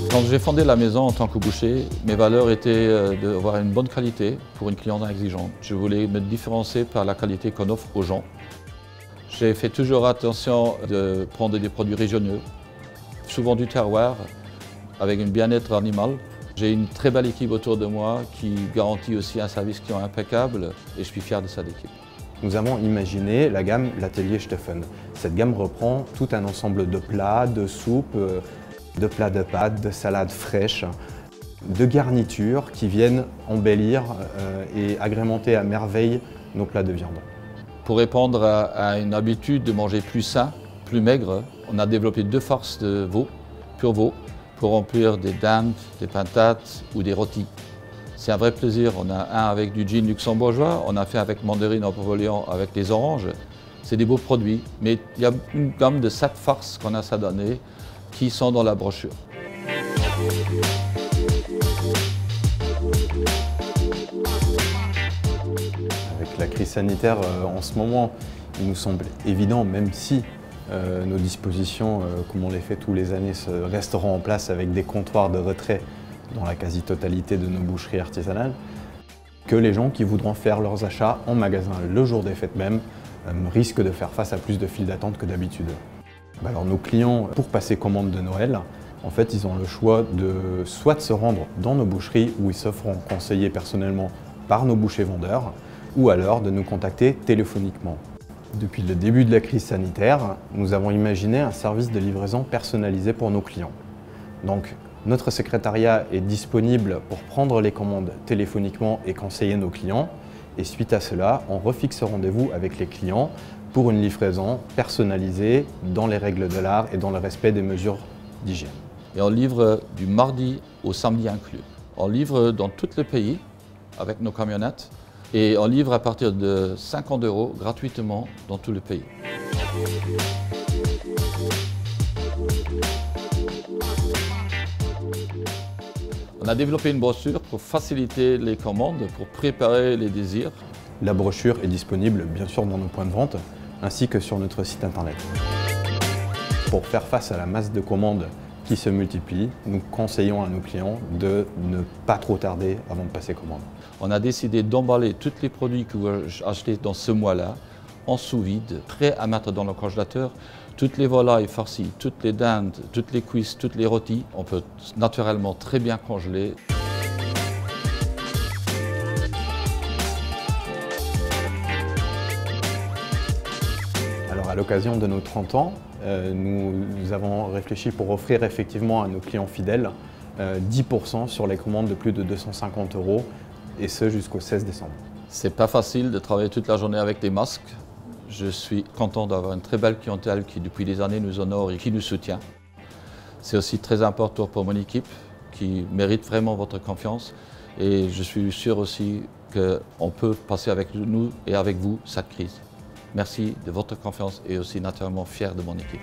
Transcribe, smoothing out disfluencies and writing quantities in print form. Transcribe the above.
Quand j'ai fondé la maison en tant que boucher, mes valeurs étaient d'avoir une bonne qualité pour une clientèle exigeante. Je voulais me différencier par la qualité qu'on offre aux gens. J'ai fait toujours attention de prendre des produits régionaux, souvent du terroir, avec un bien-être animal. J'ai une très belle équipe autour de moi qui garantit aussi un service client impeccable et je suis fier de cette équipe. Nous avons imaginé la gamme L'Atelier Steffen. Cette gamme reprend tout un ensemble de plats, de soupes, de plats de pâtes, de salades fraîches, de garnitures qui viennent embellir et agrémenter à merveille nos plats de viande. Pour répondre à une habitude de manger plus sain, plus maigre, on a développé 2 farces de veau, pur veau, pour remplir des dindes, des patates ou des rôtis. C'est un vrai plaisir. On a un avec du gin luxembourgeois, on a fait avec mandarine Napoléon avec les oranges. C'est des beaux produits, mais il y a une gamme de 7 farces qu'on a s'adonner qui sont dans la brochure. Avec la crise sanitaire en ce moment, il nous semble évident, même si nos dispositions, comme on les fait tous les années, resteront en place avec des comptoirs de retrait dans la quasi-totalité de nos boucheries artisanales, que les gens qui voudront faire leurs achats en magasin le jour des fêtes même risquent de faire face à plus de files d'attente que d'habitude. Alors nos clients, pour passer commande de Noël, en fait, ils ont le choix de soit de se rendre dans nos boucheries où ils se feront conseiller personnellement par nos bouchers vendeurs, ou alors de nous contacter téléphoniquement. Depuis le début de la crise sanitaire, nous avons imaginé un service de livraison personnalisé pour nos clients. Donc, notre secrétariat est disponible pour prendre les commandes téléphoniquement et conseiller nos clients. Et suite à cela, on refixe rendez-vous avec les clients pour une livraison personnalisée dans les règles de l'art et dans le respect des mesures d'hygiène. Et on livre du mardi au samedi inclus. On livre dans tout le pays avec nos camionnettes et on livre à partir de 50 € gratuitement dans tout le pays. On a développé une brochure pour faciliter les commandes, pour préparer les désirs. La brochure est disponible bien sûr dans nos points de vente ainsi que sur notre site internet. Pour faire face à la masse de commandes qui se multiplient, nous conseillons à nos clients de ne pas trop tarder avant de passer commande. On a décidé d'emballer tous les produits que vous achetez dans ce mois-là en sous-vide, prêts à mettre dans le congélateur. Toutes les volailles farcies, toutes les dindes, toutes les cuisses, toutes les rôtis, on peut naturellement très bien congeler. Alors à l'occasion de nos 30 ans, nous avons réfléchi pour offrir effectivement à nos clients fidèles 10% sur les commandes de plus de 250 € et ce jusqu'au 16 décembre. C'est pas facile de travailler toute la journée avec des masques. Je suis content d'avoir une très belle clientèle qui depuis des années nous honore et qui nous soutient. C'est aussi très important pour mon équipe qui mérite vraiment votre confiance et je suis sûr aussi qu'on peut passer avec nous et avec vous cette crise. Merci de votre confiance et aussi naturellement fier de mon équipe.